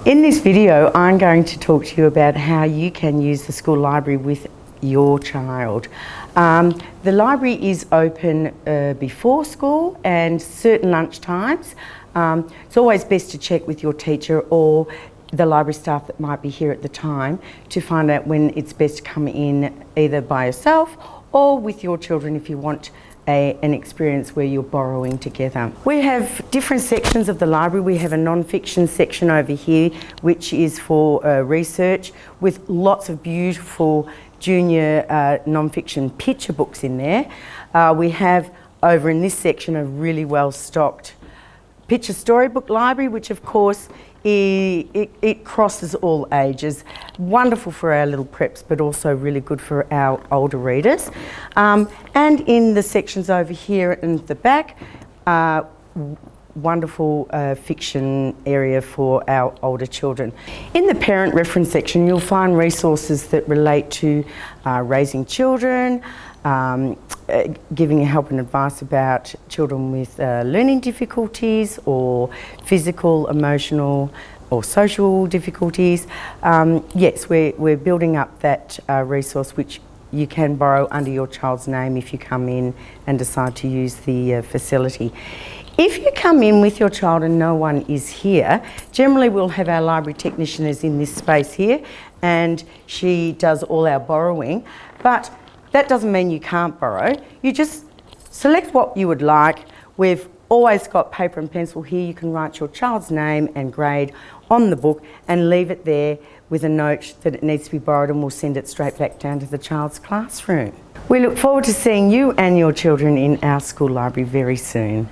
In this video, I'm going to talk to you about how you can use the school library with your child. The library is open before school and certain lunch times. It's always best to check with your teacher or the library staff that might be here at the time to find out when it's best to come in, either by yourself or with your children if you want an experience where you're borrowing together. We have different sections of the library. We have a non-fiction section over here, which is for research, with lots of beautiful junior non-fiction picture books in there. We have over in this section a really well-stocked picture storybook library, which of course it crosses all ages. Wonderful for our little preps, but also really good for our older readers. And in the sections over here and the back, wonderful fiction area for our older children. In the parent reference section, you'll find resources that relate to raising children, giving help and advice about children with learning difficulties or physical, emotional or social difficulties. Yes, we're building up that resource which you can borrow under your child's name if you come in and decide to use the facility. If you come in with your child and no one is here, generally we'll have our library technician is in this space here and she does all our borrowing, but that doesn't mean you can't borrow. You just select what you would like. We've always got paper and pencil here. You can write your child's name and grade on the book and leave it there with a note that it needs to be borrowed, and we'll send it straight back down to the child's classroom. We look forward to seeing you and your children in our school library very soon.